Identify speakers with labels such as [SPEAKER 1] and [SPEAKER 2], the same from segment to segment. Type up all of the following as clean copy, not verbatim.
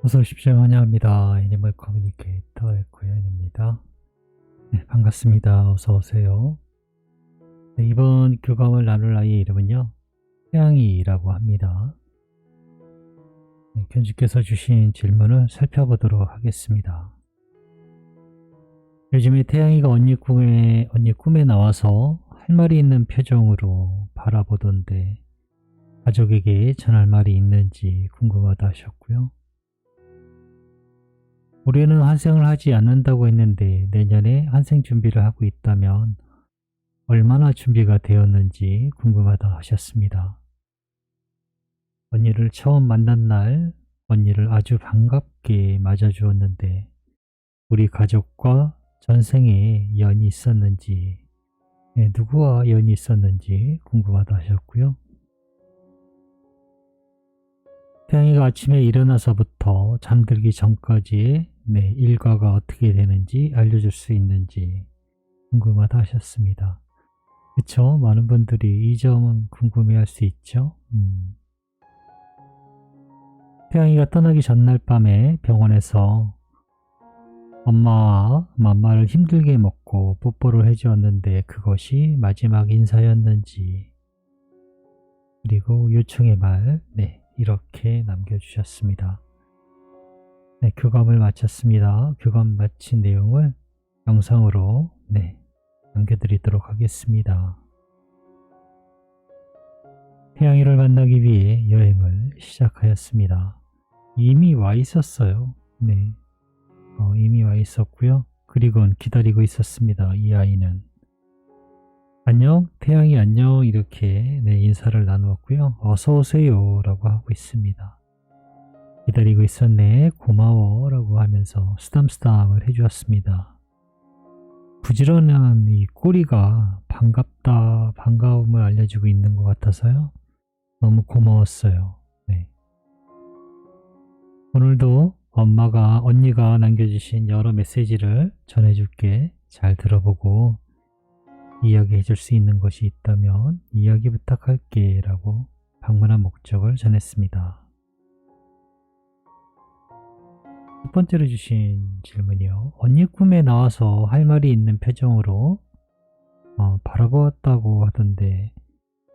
[SPEAKER 1] 어서 오십시오. 환영합니다. 애니멀 커뮤니케이터의 고현입니다. 네, 반갑습니다. 어서 오세요. 네, 이번 교감을 나눌 아이의 이름은요, 태양이라고 합니다. 네, 견주께서 주신 질문을 살펴보도록 하겠습니다. 요즘에 태양이가 언니 꿈에 나와서 할 말이 있는 표정으로 바라보던데 가족에게 전할 말이 있는지 궁금하다 하셨고요. 올해는 환생을 하지 않는다고 했는데 내년에 환생 준비를 하고 있다면 얼마나 준비가 되었는지 궁금하다 하셨습니다. 언니를 처음 만난 날 언니를 아주 반갑게 맞아주었는데 우리 가족과 전생에 연이 있었는지, 누구와 연이 있었는지 궁금하다 하셨고요. 태양이가 아침에 일어나서부터 잠들기 전까지의 일과가 어떻게 되는지 알려줄 수 있는지 궁금하다 하셨습니다. 그쵸? 많은 분들이 이 점은 궁금해할 수 있죠. 태양이가 떠나기 전날 밤에 병원에서 엄마와 맘마를 힘들게 먹고 뽀뽀를 해주었는데 그것이 마지막 인사였는지, 그리고 요청의 말, 이렇게 남겨주셨습니다. 교감을 마쳤습니다. 교감 마친 내용을 영상으로 남겨드리도록 하겠습니다. 태양이를 만나기 위해 여행을 시작하였습니다. 이미 와 있었어요. 이미 와 있었고요. 그리고는 기다리고 있었습니다. 이 아이는. 안녕, 태양이 안녕, 이렇게 인사를 나누었고요. 어서 오세요 라고 하고 있습니다. 기다리고 있었네, 고마워 라고 하면서 쓰담쓰담을 해주었습니다. 부지런한 이 꼬리가 반갑다, 반가움을 알려주고 있는 것 같아서요. 너무 고마웠어요. 오늘도 언니가 남겨주신 여러 메시지를 전해줄게. 잘 들어보고 이야기해 줄 수 있는 것이 있다면 이야기 부탁할게 라고 방문한 목적을 전했습니다. 첫 번째로 주신 질문이요. 언니 꿈에 나와서 할 말이 있는 표정으로 바라보았다고 하던데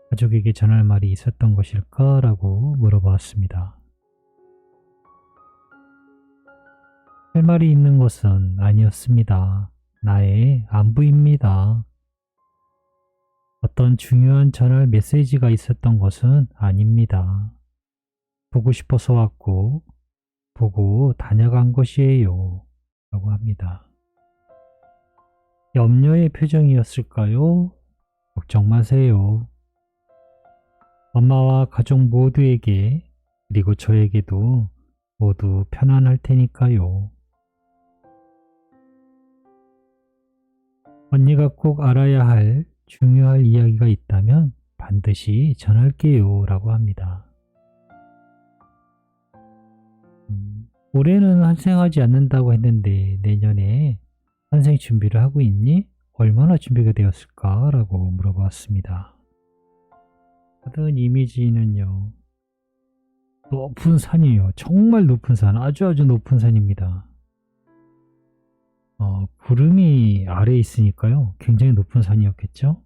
[SPEAKER 1] 가족에게 전할 말이 있었던 것일까? 라고 물어보았습니다. 할 말이 있는 것은 아니었습니다. 나의 안부입니다. 어떤 중요한 전할 메시지가 있었던 것은 아닙니다. 보고 싶어서 왔고 보고 다녀간 것이에요 라고 합니다. 염려의 표정이었을까요? 걱정 마세요. 엄마와 가족 모두에게, 그리고 저에게도 모두 편안할 테니까요. 언니가 꼭 알아야 할 중요할 이야기가 있다면 반드시 전할게요 라고 합니다. 올해는 환생하지 않는다고 했는데 내년에 환생 준비를 하고 있니? 얼마나 준비가 되었을까? 라고 물어봤습니다. 받은 이미지는요, 높은 산이에요. 정말 높은 산, 아주 높은 산입니다. 구름이 아래에 있으니까요, 굉장히 높은 산이었겠죠?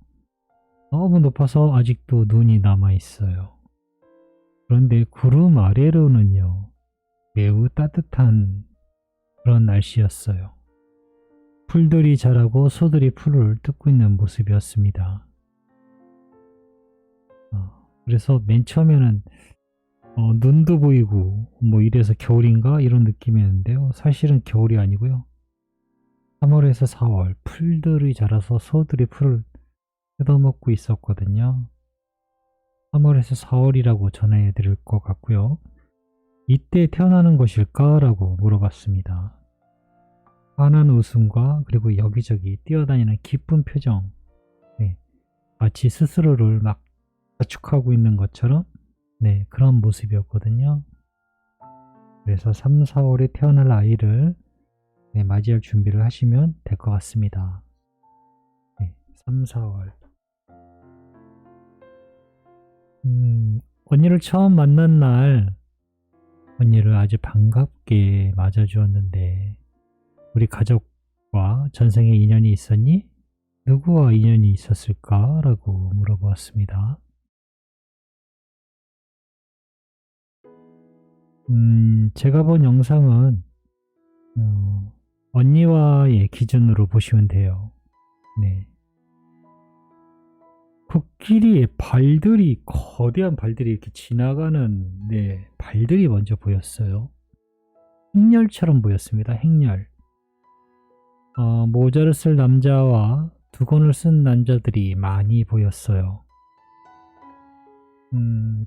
[SPEAKER 1] 너무 높아서 아직도 눈이 남아 있어요. 그런데 구름 아래로는요, 매우 따뜻한 그런 날씨였어요. 풀들이 자라고 소들이 풀을 뜯고 있는 모습이었습니다. 그래서 맨 처음에는 눈도 보이고 뭐 이래서 겨울인가 이런 느낌이었는데요. 사실은 겨울이 아니고요. 3월에서 4월 풀들이 자라서 소들이 풀을 뜯어먹고 있었거든요. 3월에서 4월이라고 전해 드릴 것 같고요. 이때 태어나는 것일까? 라고 물어봤습니다. 환한 웃음과 그리고 여기저기 뛰어다니는 기쁜 표정, 마치 스스로를 막 자축하고 있는 것처럼 그런 모습이었거든요. 그래서 3, 4월에 태어날 아이를 맞이할 준비를 하시면 될 것 같습니다. 3, 4월. 언니를 처음 만난 날 언니를 아주 반갑게 맞아주었는데 우리 가족과 전생에 인연이 있었니? 누구와 인연이 있었을까? 라고 물어보았습니다. 제가 본 영상은 언니와의 기준으로 보시면 돼요. 네. 코끼리의 발들이, 거대한 발들이 이렇게 지나가는, 네, 발들이 먼저 보였어요. 행렬처럼 보였습니다. 행렬. 모자를 쓸 남자와 두건을 쓴 남자들이 많이 보였어요.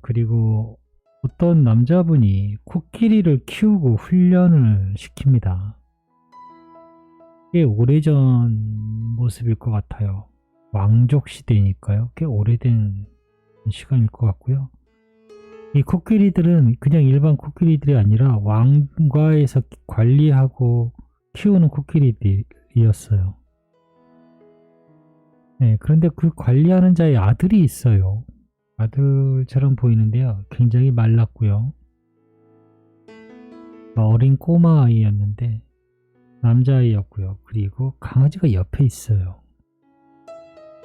[SPEAKER 1] 그리고 어떤 남자분이 코끼리를 키우고 훈련을 시킵니다. 꽤 오래전 모습일 것 같아요. 왕족 시대니까요. 꽤 오래된 시간일 것 같고요. 이 코끼리들은 그냥 일반 코끼리들이 아니라 왕가에서 관리하고 키우는 코끼리들이었어요. 네, 그런데 그 관리하는 자의 아들이 있어요. 아들처럼 보이는데요. 굉장히 말랐고요. 어린 꼬마 아이였는데 남자아이였고요. 그리고 강아지가 옆에 있어요.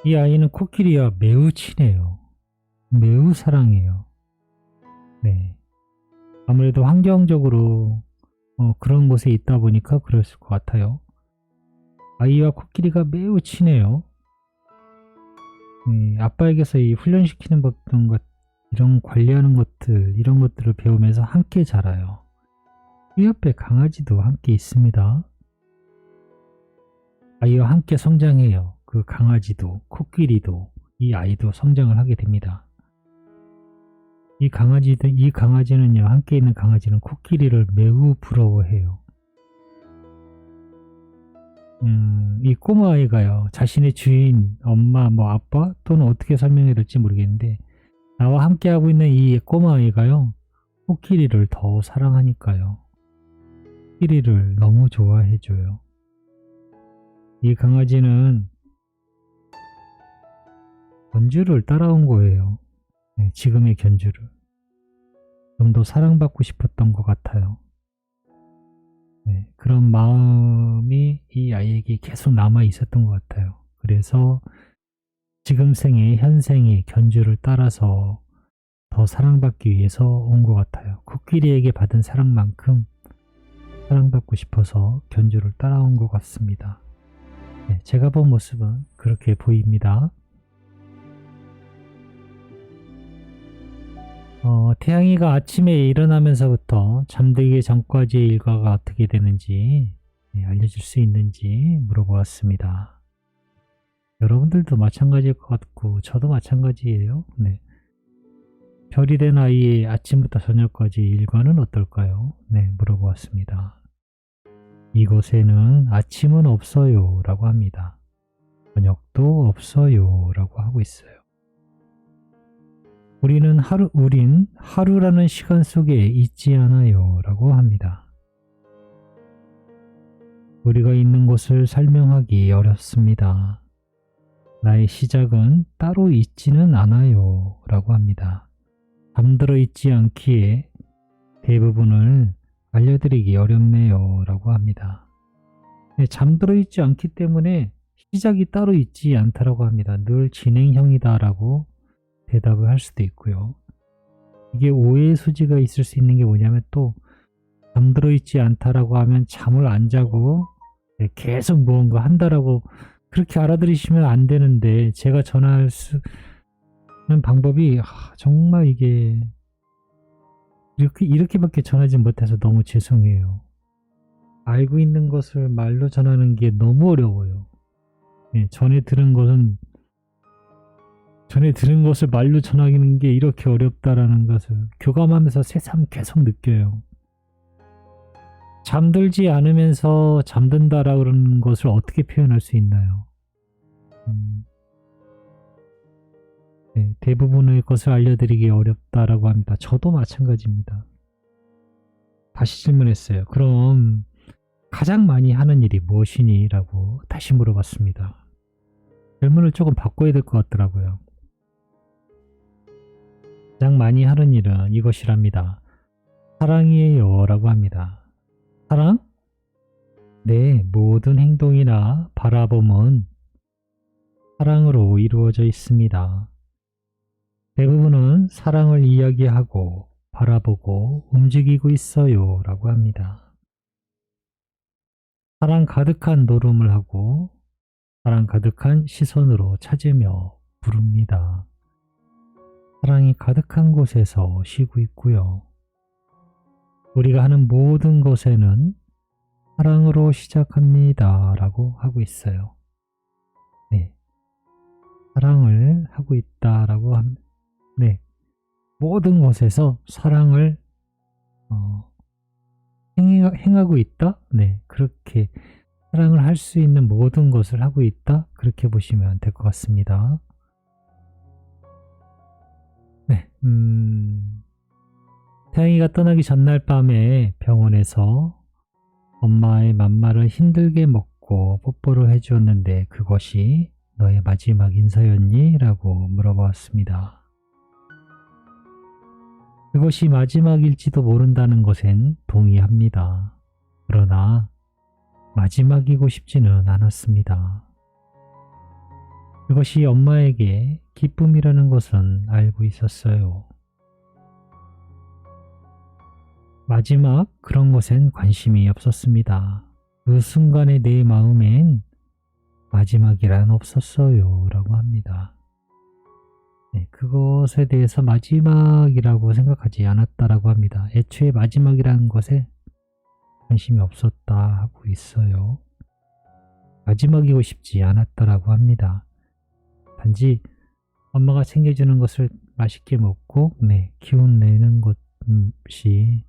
[SPEAKER 1] 이 아이는 코끼리와 매우 친해요. 매우 사랑해요. 네. 아무래도 환경적으로 그런 곳에 있다 보니까 그랬을 것 같아요. 아이와 코끼리가 매우 친해요. 아빠에게서 이 훈련시키는 법 같은 것, 이런 관리하는 것들, 이런 것들을 배우면서 함께 자라요. 그 옆에 강아지도 함께 있습니다. 아이와 함께 성장해요. 그 강아지도, 코끼리도, 이 아이도 성장을 하게 됩니다. 이 강아지는요, 함께 있는 강아지는 코끼리를 매우 부러워해요. 이 꼬마아이가요, 자신의 주인, 엄마, 아빠, 또는 어떻게 설명해야 될지 모르겠는데, 나와 함께하고 있는 이 꼬마아이가요, 코끼리를 더 사랑하니까요. 코끼리를 너무 좋아해줘요. 이 강아지는 견주를 따라온 거예요. 네, 지금의 견주를. 좀 더 사랑받고 싶었던 것 같아요. 네, 그런 마음이 이 아이에게 계속 남아 있었던 것 같아요. 그래서 지금 생에, 현생의 견주를 따라서 더 사랑받기 위해서 온 것 같아요. 코끼리에게 받은 사랑만큼 사랑받고 싶어서 견주를 따라온 것 같습니다. 네, 제가 본 모습은 그렇게 보입니다. 태양이가 아침에 일어나면서부터 잠들기 전까지의 일과가 어떻게 되는지 알려줄 수 있는지 물어보았습니다. 여러분들도 마찬가지일 것 같고 저도 마찬가지예요. 네. 별이 된 아이의 아침부터 저녁까지 일과는 어떨까요? 네, 물어보았습니다. 이곳에는 아침은 없어요 라고 합니다. 저녁도 없어요 라고 하고 있어요. 우린 하루라는 시간 속에 있지 않아요 라고 합니다. 우리가 있는 곳을 설명하기 어렵습니다. 나의 시작은 따로 있지는 않아요 라고 합니다. 잠들어 있지 않기에 대부분을 알려드리기 어렵네요 라고 합니다. 네, 잠들어 있지 않기 때문에 시작이 따로 있지 않다라고 합니다. 늘 진행형이다 라고 대답을 할 수도 있고요. 이게 오해의 소지가 있을 수 있는 게 뭐냐면 또 잠들어 있지 않다라고 하면 잠을 안 자고 계속 무언가 한다라고 그렇게 알아들으시면 안 되는데 제가 전할 수 있는 방법이 정말 이게 이렇게밖에 전하지 못해서 너무 죄송해요. 알고 있는 것을 말로 전하는 게 너무 어려워요. 네, 전에 들은 것을 말로 전하는 게 이렇게 어렵다라는 것을 교감하면서 새삼 계속 느껴요. 잠들지 않으면서 잠든다라는 것을 어떻게 표현할 수 있나요? 네, 대부분의 것을 알려드리기 어렵다라고 합니다. 저도 마찬가지입니다. 다시 질문했어요. 그럼 가장 많이 하는 일이 무엇이니? 라고 다시 물어봤습니다. 질문을 조금 바꿔야 될 것 같더라고요. 가장 많이 하는 일은 이것이랍니다. 사랑이에요 라고 합니다. 사랑? 네, 모든 행동이나 바라봄은 사랑으로 이루어져 있습니다. 대부분은 사랑을 이야기하고 바라보고 움직이고 있어요 라고 합니다. 사랑 가득한 노름을 하고 사랑 가득한 시선으로 찾으며 부릅니다. 사랑이 가득한 곳에서 쉬고 있고요. 우리가 하는 모든 것에는 사랑으로 시작합니다 라고 하고 있어요. 네, 사랑을 하고 있다라고 합니다. 네, 모든 것에서 사랑을 행하고 있다? 네, 그렇게 사랑을 할 수 있는 모든 것을 하고 있다? 그렇게 보시면 될 것 같습니다. 네, 태양이가 떠나기 전날 밤에 병원에서 엄마의 맘마를 힘들게 먹고 뽀뽀를 해주었는데 그것이 너의 마지막 인사였니? 라고 물어보았습니다. 그것이 마지막일지도 모른다는 것엔 동의합니다. 그러나 마지막이고 싶지는 않았습니다. 그것이 엄마에게 기쁨이라는 것은 알고 있었어요. 마지막 그런 것엔 관심이 없었습니다. 그 순간에 내 마음엔 마지막이란 없었어요 라고 합니다. 네, 그것에 대해서 마지막이라고 생각하지 않았다라고 합니다. 애초에 마지막이라는 것에 관심이 없었다 하고 있어요. 마지막이고 싶지 않았다라고 합니다. 단지 엄마가 챙겨주는 것을 맛있게 먹고 기운 내는 것이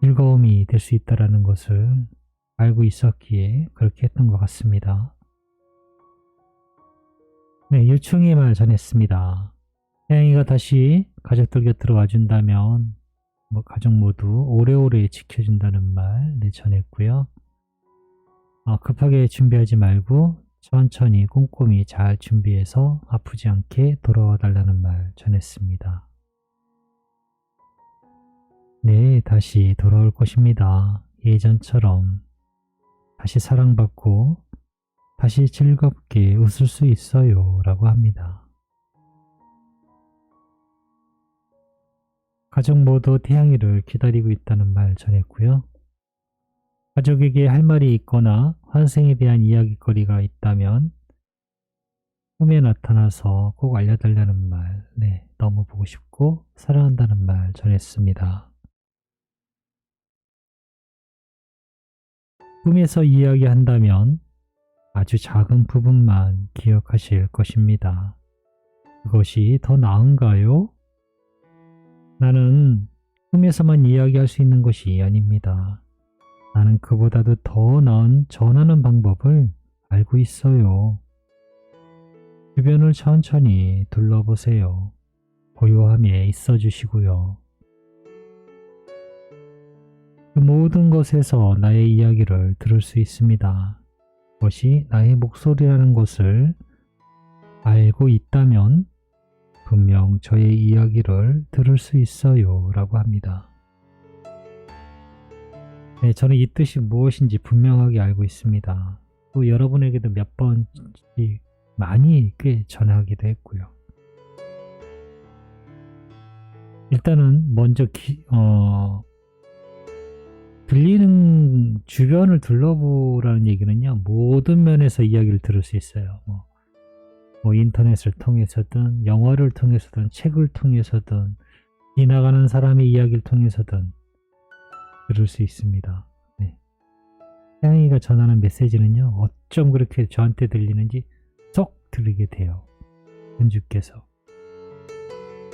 [SPEAKER 1] 즐거움이 될 수 있다는 것을 알고 있었기에 그렇게 했던 것 같습니다. 네, 유충의 말 전했습니다. 태양이가 다시 가족들 곁으로 와준다면 가족 모두 오래오래 지켜준다는 말 전했고요. 급하게 준비하지 말고 천천히 꼼꼼히 잘 준비해서 아프지 않게 돌아와 달라는 말 전했습니다. 네, 다시 돌아올 것입니다. 예전처럼 다시 사랑받고 다시 즐겁게 웃을 수 있어요 라고 합니다. 가족 모두 태양이를 기다리고 있다는 말 전했고요. 가족에게 할 말이 있거나 환생에 대한 이야기거리가 있다면 꿈에 나타나서 꼭 알려달라는 말, 너무 보고 싶고 사랑한다는 말 전했습니다. 꿈에서 이야기한다면 아주 작은 부분만 기억하실 것입니다. 그것이 더 나은가요? 나는 꿈에서만 이야기할 수 있는 것이 아닙니다. 나는 그보다도 더 나은 전하는 방법을 알고 있어요. 주변을 천천히 둘러보세요. 고요함에 있어 주시고요. 그 모든 것에서 나의 이야기를 들을 수 있습니다. 그것이 나의 목소리라는 것을 알고 있다면 분명 저의 이야기를 들을 수 있어요 라고 합니다. 네, 저는 이 뜻이 무엇인지 분명하게 알고 있습니다. 또 여러분에게도 몇 번씩 많이 꽤 전하기도 했고요. 일단은 먼저 들리는 주변을 둘러보라는 얘기는요, 모든 면에서 이야기를 들을 수 있어요. 뭐 인터넷을 통해서든 영화를 통해서든 책을 통해서든 지나가는 사람의 이야기를 통해서든 들을 수 있습니다. 네. 태양이가 전하는 메시지는요, 어쩜 그렇게 저한테 들리는지 쏙 들리게 돼요. 현주께서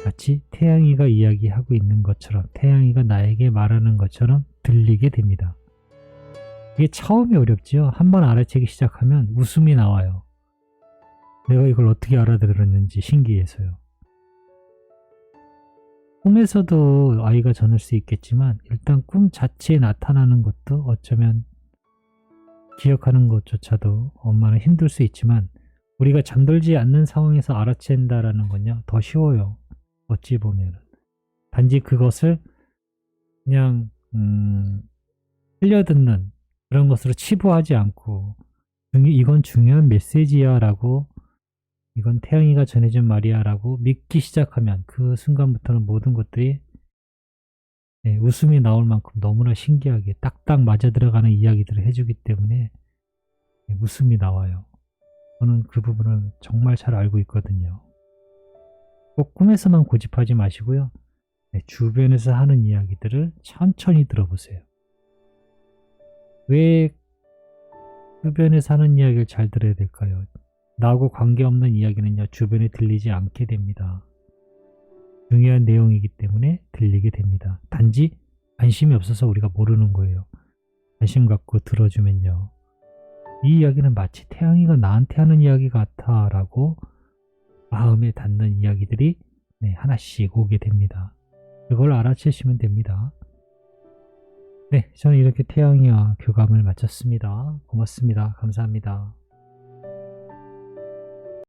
[SPEAKER 1] 마치 태양이가 이야기하고 있는 것처럼, 태양이가 나에게 말하는 것처럼 들리게 됩니다. 이게 처음이 어렵죠. 한번 알아채기 시작하면 웃음이 나와요. 내가 이걸 어떻게 알아들었는지 신기해서요. 꿈에서도 아이가 전할 수 있겠지만 일단 꿈 자체에 나타나는 것도 어쩌면 기억하는 것조차도 엄마는 힘들 수 있지만 우리가 잠들지 않는 상황에서 알아챈다라는 건요, 더 쉬워요. 어찌 보면 단지 그것을 그냥 흘려듣는 그런 것으로 치부하지 않고 이건 중요한 메시지야 라고, 이건 태양이가 전해준 말이야 라고 믿기 시작하면 그 순간부터는 모든 것들이 웃음이 나올 만큼 너무나 신기하게 딱딱 맞아 들어가는 이야기들을 해주기 때문에 웃음이 나와요. 저는 그 부분을 정말 잘 알고 있거든요. 꼭 꿈에서만 고집하지 마시고요. 주변에서 하는 이야기들을 천천히 들어보세요. 왜 주변에서 하는 이야기를 잘 들어야 될까요? 나하고 관계없는 이야기는요, 주변에 들리지 않게 됩니다. 중요한 내용이기 때문에 들리게 됩니다. 단지 관심이 없어서 우리가 모르는 거예요. 관심 갖고 들어주면요, 이 이야기는 마치 태양이가 나한테 하는 이야기 같아 라고 마음에 닿는 이야기들이 하나씩 오게 됩니다. 그걸 알아채시면 됩니다. 네, 저는 이렇게 태양이와 교감을 마쳤습니다. 고맙습니다. 감사합니다.